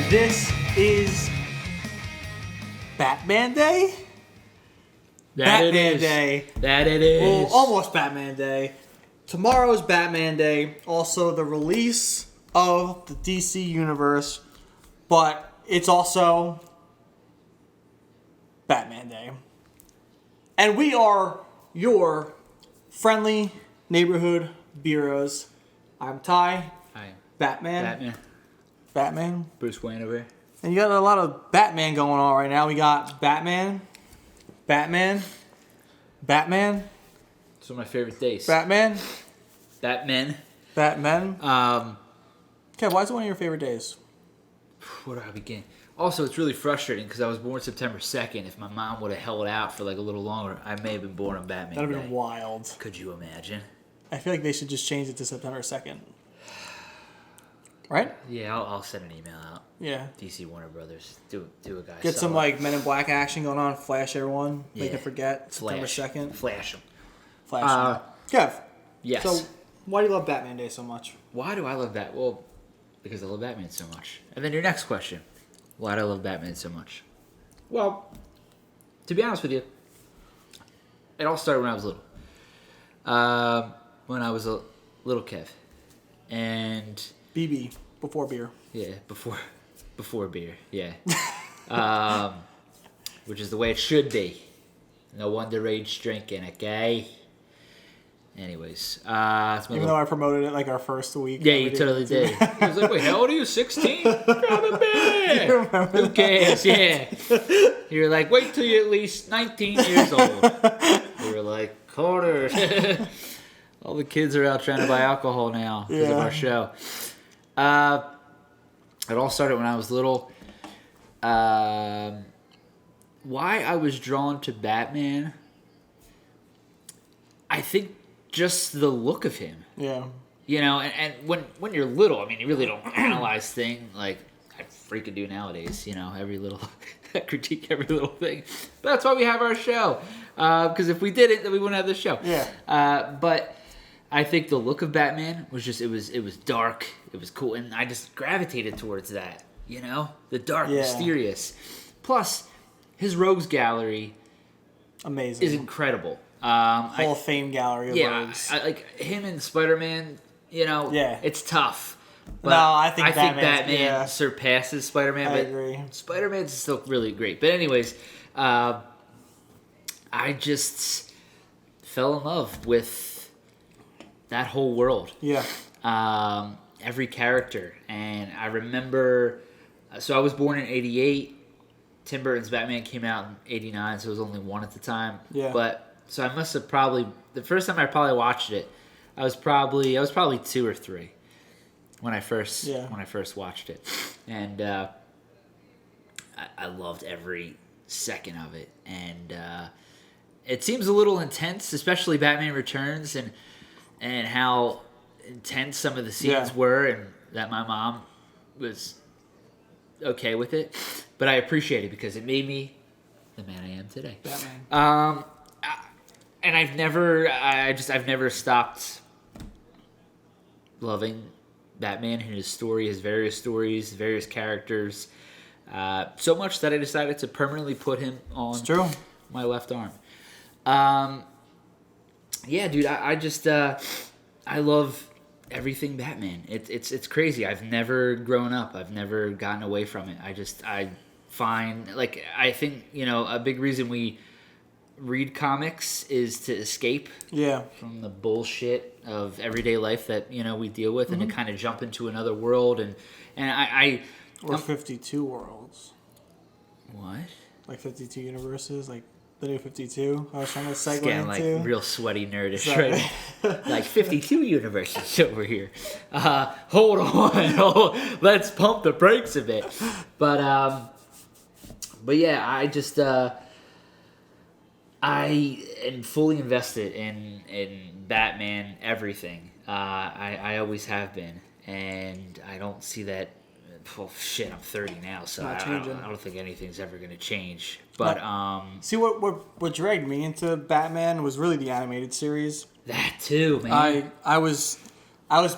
This is Batman Day? Batman Day. That it is. Well, almost Batman Day. Tomorrow is Batman Day. Also, the release of the DC Universe. But it's also Batman Day. And we are your friendly neighborhood Beeroes. I'm Ty. Hi. Batman. Bruce Wayne over here. And you got a lot of Batman going on right now. We got Batman. It's one of my favorite days. Batman. Okay, Why is it one of your favorite days? where do I begin? Also, it's really frustrating because I was born September 2nd. If my mom would have held out for like a little longer, I may have been born on Batman That'd Day. have been wild. Could you imagine? I feel like they should just change it to September 2nd. Right? Yeah, I'll send an email out. Yeah. DC Warner Brothers. Do a guy. Get some like Men in Black action going on. Flash everyone. Make it forget. September Flash. 2nd. Flash them. Flash. Kev. Yes. So, why do you love Batman Day so much? Why do I love that? Well, because I love Batman so much. And then your next question. Why do I love Batman so much? Well, to be honest with you, it all started when I was little. When I was a little Kev. And... BB. Before beer. Yeah, before beer, yeah. Which is the way it should be. No underage drinking, okay? Anyways, Even though I promoted it like our first week. yeah, you totally did. He was like, wait, how old are you? 16? Grab a beer. Who cares? Yeah. You were like, wait till you're at least 19 years old. We were like, quarters. All the kids are out trying to buy alcohol now because of our show. It all started when I was little. Why I was drawn to Batman, I think just the look of him. Yeah. You know, and when you're little, I mean, you really don't analyze things like I freaking do nowadays. You know, critique every little thing. But that's why we have our show. Because if we didn't, then we wouldn't have this show. Yeah. But I think the look of Batman was just, it was dark, it was cool, and I just gravitated towards that, you know? The dark, mysterious. Plus, his rogues gallery Amazing. is incredible. Hall of Fame gallery of rogues. I like him and Spider-Man, you know, it's tough. But no, I think Batman surpasses Spider-Man. I agree. Spider-Man's still really great. But anyways, I just fell in love with that whole world. Yeah. Every character. And I remember... So I was born in 88. Tim Burton's Batman came out in 89, so it was only one at the time. Yeah. But... So I must have probably... The first time I probably watched it, I was probably 2 or 3 when I first watched it. And I loved every second of it. And it seems a little intense, especially Batman Returns and how intense some of the scenes were, and that my mom was okay with it. But I appreciate it because it made me the man I am today. Batman. And I've never stopped loving Batman and his story, his various stories, various characters. So much that I decided to permanently put him on my left arm. Yeah, dude, I just I love everything Batman. It's crazy. I've never grown up. I've never gotten away from it. I think, you know, a big reason we read comics is to escape from the bullshit of everyday life that, you know, we deal with, and to kind of jump into another world and or 52 worlds. What? Like 52 universes, like the new 52. I was trying to segue into. Getting like real sweaty nerdish right now. Like 52 universes over here. Hold on. Let's pump the brakes a bit. But yeah, I just I am fully invested in Batman everything. I always have been, and I don't see that. Well, shit, I'm 30 now, so I don't think anything's ever going to change. But see, what dragged me into Batman was really the animated series. That too, man. I was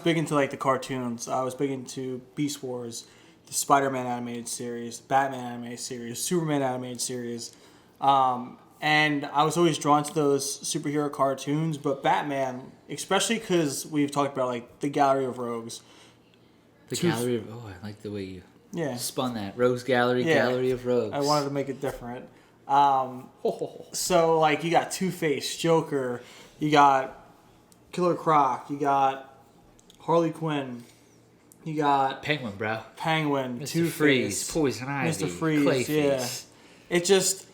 big into like the cartoons. I was big into Beast Wars, the Spider-Man animated series, Batman animated series, Superman animated series. And I was always drawn to those superhero cartoons, but Batman, especially because we've talked about like the Gallery of Rogues. Gallery of I like the way you Yeah. spun that. Rogues Gallery, Yeah. Gallery of Rogues. I wanted to make it different. So like you got Two-Face, Joker, you got Killer Croc, you got Harley Quinn, you got Penguin, bro. Penguin, Mr. Two-Face, Freeze, Poison Ivy, Mr. Freeze, Clayface. yeah. It just,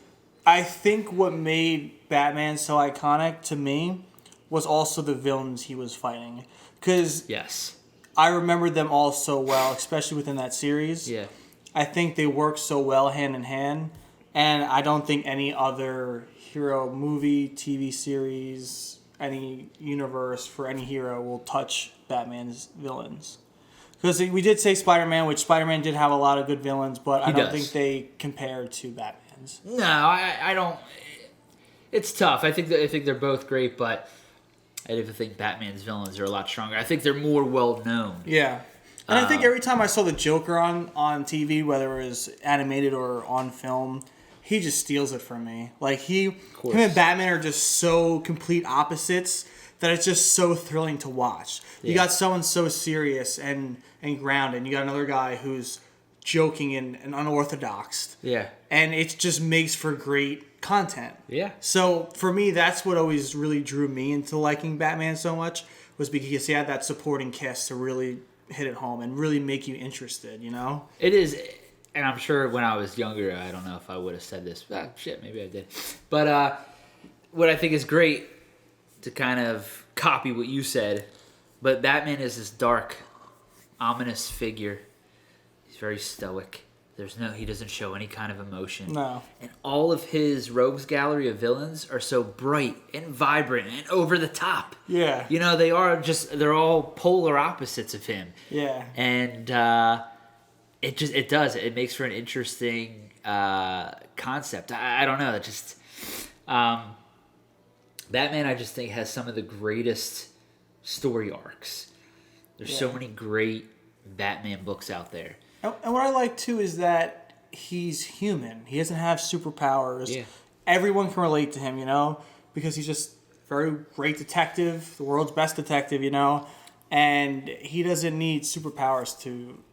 I think what made Batman so iconic to me was also the villains he was fighting. Because Yes. I remember them all so well, especially within that series. Yeah. I think they work so well hand in hand. And I don't think any other hero movie, TV series, any universe for any hero will touch Batman's villains. Because we did say Spider-Man, which Spider-Man did have a lot of good villains, but I don't think they compare to Batman's. No, I don't. It's tough. I think they're both great, but I even think Batman's villains are a lot stronger. I think they're more well known. Yeah. And I think every time I saw the Joker on TV, whether it was animated or on film, he just steals it from me. Like him and Batman are just so complete opposites that it's just so thrilling to watch. You got someone so serious and grounded. And you got another guy who's joking and unorthodox. Yeah. And it just makes for great content. Yeah. So for me, that's what always really drew me into liking Batman so much, was because he had that supporting cast to really hit it home and really make you interested, you know? It is, and I'm sure when I was younger, I don't know if I would have said this. Shit, maybe I did. But what I think is great, to kind of copy what you said, but Batman is this dark, ominous figure. He's very stoic. He doesn't show any kind of emotion. No. And all of his rogues gallery of villains are so bright and vibrant and over the top. Yeah. You know, they're all polar opposites of him. Yeah. And it makes for an interesting concept. I don't know. Batman, I just think, has some of the greatest story arcs. There's so many great Batman books out there. And what I like, too, is that he's human. He doesn't have superpowers. Yeah. Everyone can relate to him, you know, because he's just a very great detective, the world's best detective, you know, and he doesn't need superpowers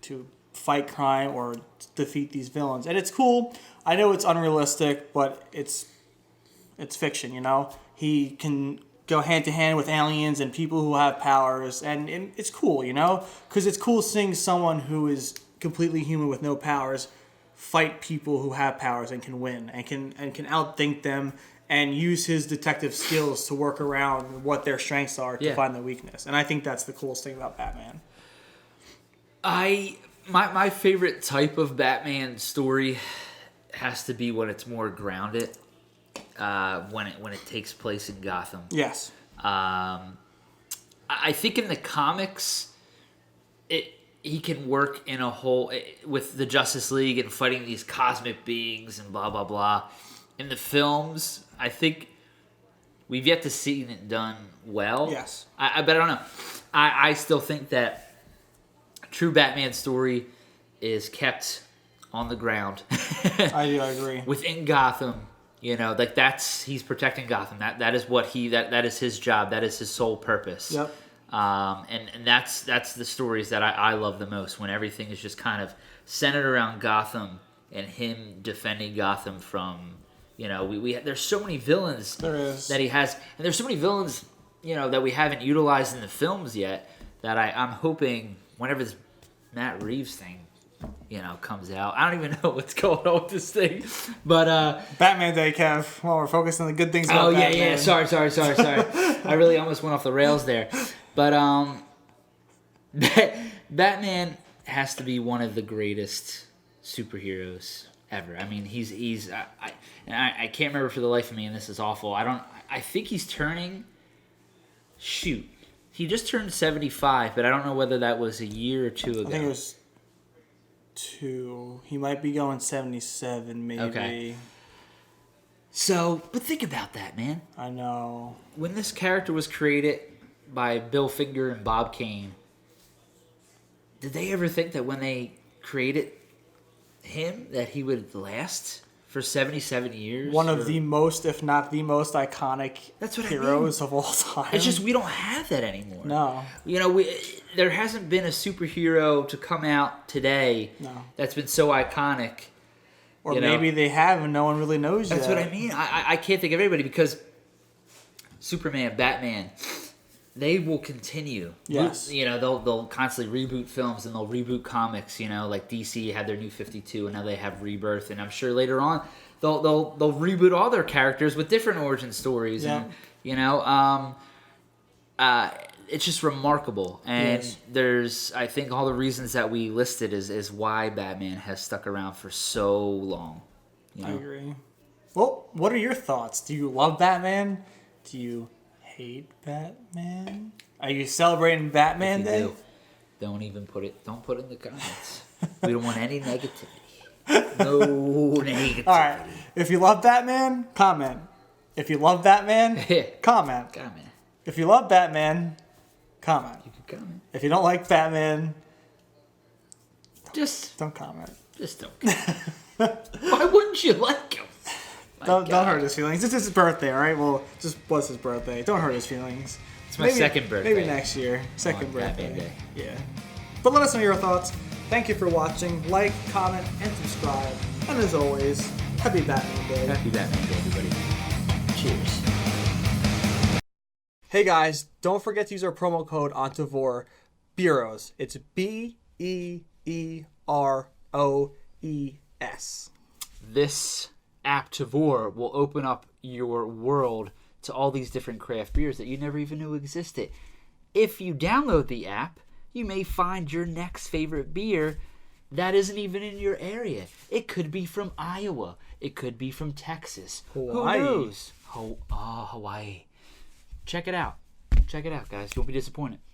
to fight crime or defeat these villains. And it's cool. I know it's unrealistic, but it's fiction, you know. He can go hand to hand with aliens and people who have powers, and it's cool, you know, because it's cool seeing someone who is completely human with no powers fight people who have powers and can win and can outthink them and use his detective skills to work around what their strengths are to find the weakness. And I think that's the coolest thing about Batman. My favorite type of Batman story has to be when it's more grounded, when it takes place in Gotham. Yes. I think in the comics, he can work in a whole with the Justice League and fighting these cosmic beings and blah blah blah. In the films, I think we've yet to see it done well. Yes. But I don't know. I still think that true Batman story is kept on the ground. I agree. Within Gotham, you know, like he's protecting Gotham. That is what that is his job. That is his sole purpose. Yep. And that's the stories that I love the most, when everything is just kind of centered around Gotham and him defending Gotham from, you know, there's so many villains that he has, and there's so many villains, you know, that we haven't utilized in the films yet, that I'm hoping whenever this Matt Reeves thing, you know, comes out. I don't even know what's going on with this thing, but Batman Day, Kev. Well, we're focused on the good things about Batman. Yeah. Sorry. I really almost went off the rails there, but Batman has to be one of the greatest superheroes ever. I mean, I can't remember for the life of me, and this is awful. I think he's turning. Shoot, he just turned 75, but I don't know whether that was a year or two ago. I think it was 2. He might be going 77, maybe. Okay. So, but think about that, man. I know. When this character was created by Bill Finger and Bob Kane, did they ever think that when they created him that he would last for 77 years. One of the most, if not the most iconic heroes of all time. It's just we don't have that anymore. No. You know, there hasn't been a superhero to come out today that's been so iconic. Or maybe they have and no one really knows yet. That's what I mean. I can't think of everybody because Superman, Batman, they will continue. Yes. You know, they'll constantly reboot films and they'll reboot comics. You know, like DC had their New 52 and now they have Rebirth, and I'm sure later on they'll reboot all their characters with different origin stories. Yeah. And you know, it's just remarkable. And there's, I think, all the reasons that we listed is why Batman has stuck around for so long. You know? I agree. Well, what are your thoughts? Do you love Batman? Do you hate Batman? Are you celebrating Batman Day? Don't even put it. Don't put it in the comments. We don't want any negativity. No negativity. All right. If you love Batman, comment. If you love Batman, comment. Comment. If you love Batman, comment. You can comment. If you don't like Batman, just don't comment. Just don't comment. Why wouldn't you like him? Don't hurt his feelings. It's his birthday, all right? Well, just was his birthday. Don't hurt his feelings. It's my second birthday. Maybe next year. Second birthday. Batman Day. Yeah. But let us know your thoughts. Thank you for watching. Like, comment, and subscribe. And as always, happy Batman Day. Happy Batman Day, everybody. Cheers. Hey guys, don't forget to use our promo code on Tavor, Beeroes. It's BEEROES. This app Tavor will open up your world to all these different craft beers that you never even knew existed. If you download the app, you may find your next favorite beer that isn't even in your area. It could be from Iowa. It could be from Texas. Hawaii. Who knows? Hawaii. Check it out. Check it out, guys. You won't be disappointed.